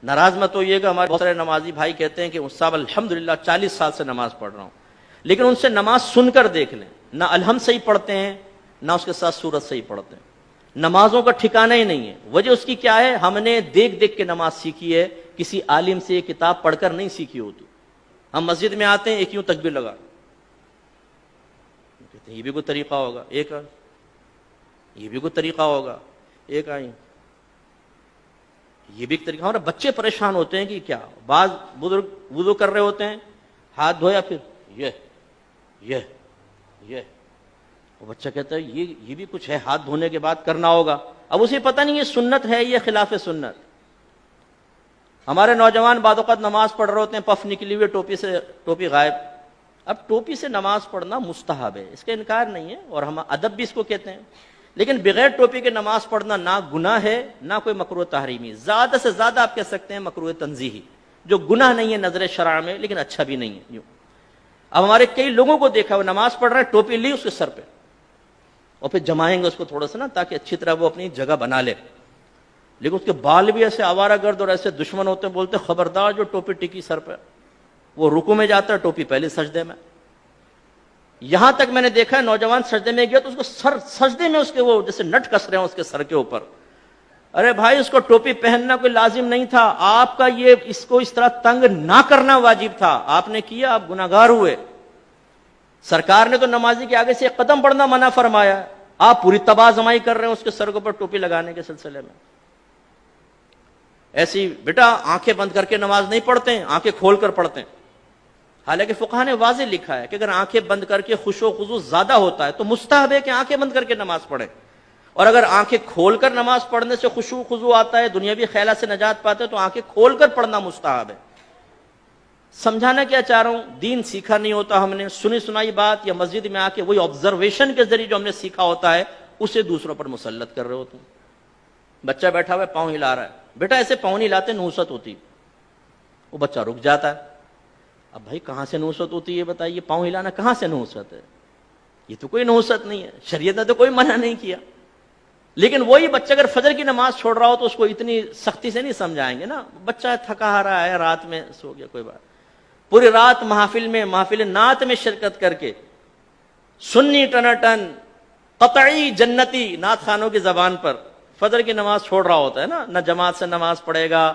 ناراض مت ہوئیے گا، ہمارے بہت سارے نمازی بھائی کہتے ہیں کہ صاحب الحمدللہ 40 سال سے نماز پڑھ رہا ہوں، لیکن ان سے نماز سن کر دیکھ لیں، نہ الحمد صحیح پڑھتے ہیں نہ اس کے ساتھ سورت صحیح پڑھتے ہیں، نمازوں کا ٹھکانہ ہی نہیں ہے۔ وجہ اس کی کیا ہے؟ ہم نے دیکھ دیکھ کے نماز سیکھی ہے، کسی عالم سے کتاب پڑھ کر نہیں سیکھی ہوتی۔ ہم مسجد میں آتے ہیں، ایک یوں تکبیر لگا، کہتے ہیں یہ بھی کوئی طریقہ ہوگا، ایک یہ بھی کوئی طریقہ ہوگا، ایک آئی یہ بھی ایک طریقہ۔ ہمارے بچے پریشان ہوتے ہیں کہ کیا، بعض بزرگ وضو کر رہے ہوتے ہیں، ہاتھ دھویا، پھر یہ وہ بچہ کہتا ہے یہ بھی کچھ ہے، ہاتھ دھونے کے بعد کرنا ہوگا۔ اب اسے پتہ نہیں یہ سنت ہے یہ خلاف سنت۔ ہمارے نوجوان بعض اوقات نماز پڑھ رہے ہوتے ہیں، پف نکلی ہوئی ٹوپی غائب۔ اب ٹوپی سے نماز پڑھنا مستحب ہے، اس کا انکار نہیں ہے، اور ہم ادب بھی اس کو کہتے ہیں، لیکن بغیر ٹوپی کے نماز پڑھنا نہ گناہ ہے نہ کوئی مکروہ تحریمی، زیادہ سے زیادہ آپ کہہ سکتے ہیں مکروہ تنزیہی، جو گناہ نہیں ہے نظر شرع میں لیکن اچھا بھی نہیں ہے۔ یوں اب ہمارے کئی لوگوں کو دیکھا وہ نماز پڑھ رہے ہیں، ٹوپی لی اس کے سر پہ، اور پھر جمائیں گے اس کو تھوڑا سا نا تاکہ اچھی طرح وہ اپنی جگہ بنا لے، لیکن اس کے بال بھی ایسے آوارہ گرد اور ایسے دشمن ہوتے ہیں، بولتے خبردار جو ٹوپی ٹکی سر پہ، وہ رکوع میں جاتا ہے ٹوپی پہلے سجدے میں۔ یہاں تک میں نے دیکھا ہے نوجوان سجدے میں گیا تو اس کو سجدے میں اس کے وہ جیسے نٹ کس رہے ہیں اس کے سر کے اوپر۔ ارے بھائی اس کو ٹوپی پہننا کوئی لازم نہیں تھا، آپ کا یہ اس کو اس طرح تنگ نہ کرنا واجب تھا، آپ نے کیا، آپ گناہگار ہوئے۔ سرکار نے تو نمازی کے آگے سے ایک قدم بڑھنا منع فرمایا، آپ پوری تباہ زمائی کر رہے ہیں اس کے سر کے اوپر ٹوپی لگانے کے سلسلے میں۔ ایسی بیٹا آنکھیں بند کر کے نماز نہیں پڑھتے ہیں، آنکھیں کھول کر پڑھتے ہیں۔ حالانکہ فقہ نے واضح لکھا ہے کہ اگر آنکھیں بند کر کے خشوع و خضوع زیادہ ہوتا ہے تو مستحب ہے کہ آنکھیں بند کر کے نماز پڑھے، اور اگر آنکھیں کھول کر نماز پڑھنے سے خشوع و خضوع آتا ہے، دنیاوی خیالات سے نجات پاتے ہیں، تو آنکھیں کھول کر پڑھنا مستحب ہے۔ سمجھانا کیا چاہ رہا ہوں، دین سیکھا نہیں ہوتا ہم نے، سنی سنائی بات یا مسجد میں آ کے وہی آبزرویشن کے ذریعے جو ہم نے سیکھا ہوتا ہے اسے دوسروں پر مسلط کر رہے ہوتے ہیں۔ بچہ بیٹھا ہوا ہے، پاؤں ہلا رہا ہے، بیٹا ایسے پاؤں نہیں ہلاتے، نحوست ہوتی، وہ بچہ رک جاتا ہے۔ اب بھائی کہاں سے نحوست ہوتی ہے یہ بتائیے، پاؤں ہلانا کہاں سے نحوست ہے؟ یہ تو کوئی نحوست نہیں ہے، شریعت نے تو کوئی منع نہیں کیا۔ لیکن وہی بچہ اگر فجر کی نماز چھوڑ رہا ہو تو اس کو اتنی سختی سے نہیں سمجھائیں گے نا، بچہ تھکا رہا ہے، رات میں سو گیا، کوئی بات، پوری رات محافل نعت میں شرکت کر کے سنی ٹناٹن قطعی جنتی نعت خانوں کی زبان پر فجر کی نماز چھوڑ رہا ہوتا ہے نا، نہ جماعت سے نماز پڑھے گا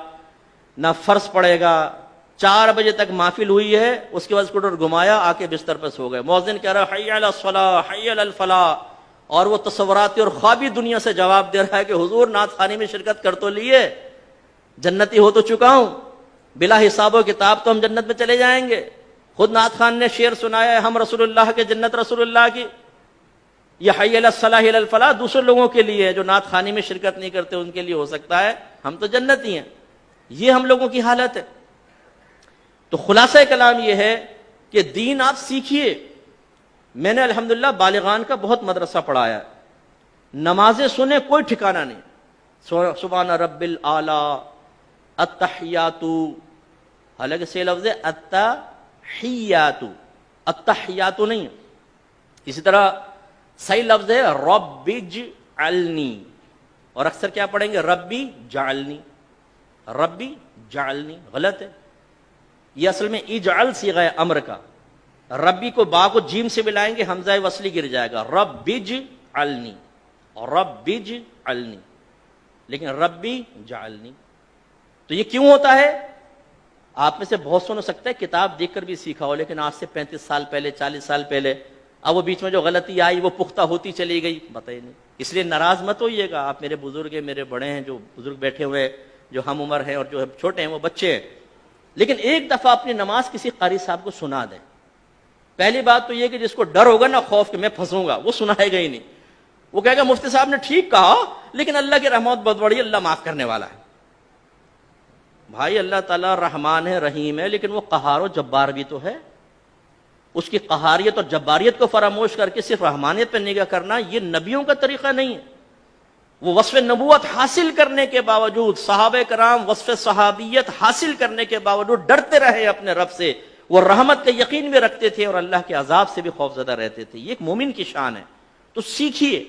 نہ فرض پڑھے گا، 4 بجے تک محفل ہوئی ہے، اس کے بعد اسکوٹر گھمایا، آ کے بستر پر سو گئے، مؤذن کہہ رہا ہے حی علی الصلاۃ حی علی الفلاح، اور وہ تصوراتی اور خوابی دنیا سے جواب دے رہا ہے کہ حضور نعت خوانی میں شرکت کر تو لیے، جنتی ہو تو چکا ہوں، بلا حساب و کتاب تو ہم جنت میں چلے جائیں گے۔ خود نعت خان نے شعر سنایا ہے، ہم رسول اللہ کے جنت رسول اللہ کی، یہ حی علی الصلاح حی علی الفلاح دوسرے لوگوں کے لیے ہے، جو نعت خوانی میں شرکت نہیں کرتے ان کے لیے ہو سکتا ہے، ہم تو جنتی ہیں۔ یہ ہم لوگوں کی حالت ہے۔ تو خلاصہ کلام یہ ہے کہ دین آپ سیکھیے۔ میں نے الحمدللہ بالغان کا بہت مدرسہ پڑھایا، نمازیں سنیں کوئی ٹھکانہ نہیں، سبحان رب الاعلی، التحیات، حالانکہ صحیح لفظ ہے التحیات، التحیات نہیں، اسی طرح صحیح لفظ ہے رب اجعلنی، اور اکثر کیا پڑھیں گے ربی جعلنی، ربی جعلنی، غلط ہے، یہ اصل میں اجعل صیغہ امر کا، ربی کو با کو جیم سے ملائیں گے حمزہ وصلی گر جائے گا، رب اجعلنی، رب اجعلنی، لیکن ربی جعلنی۔ تو یہ کیوں ہوتا ہے؟ آپ میں سے بہت سو ہو سکتا ہے کتاب دیکھ کر بھی سیکھا ہو، لیکن آج سے 35 سال پہلے 40 سال پہلے، اب وہ بیچ میں جو غلطی آئی وہ پختہ ہوتی چلی گئی، بتائیے نہیں۔ اس لیے ناراض مت ہوئیے گا، آپ میرے بزرگ ہیں، میرے بڑے ہیں، جو بزرگ بیٹھے ہوئے جو ہم عمر ہیں اور جو چھوٹے ہیں وہ بچے ہیں، لیکن ایک دفعہ اپنی نماز کسی قاری صاحب کو سنا دیں۔ پہلی بات تو یہ کہ جس کو ڈر ہوگا نا، خوف کہ میں پھنسوں گا، وہ سنائے گا ہی نہیں، وہ کہے گا مفتی صاحب نے ٹھیک کہا لیکن اللہ کی رحمت بہت بڑی، اللہ معاف کرنے والا ہے۔ بھائی اللہ تعالیٰ رحمان ہے، رحیم ہے، لیکن وہ قہار و جبار بھی تو ہے۔ اس کی قہاریت اور جباریت کو فراموش کر کے صرف رحمانیت پہ نگاہ کرنا یہ نبیوں کا طریقہ نہیں ہے۔ وہ وصف نبوت حاصل کرنے کے باوجود، صحابہ کرام وصف صحابیت حاصل کرنے کے باوجود ڈرتے رہے اپنے رب سے، وہ رحمت کا یقین بھی رکھتے تھے اور اللہ کے عذاب سے بھی خوفزدہ رہتے تھے۔ یہ ایک مومن کی شان ہے، تو سیکھیے۔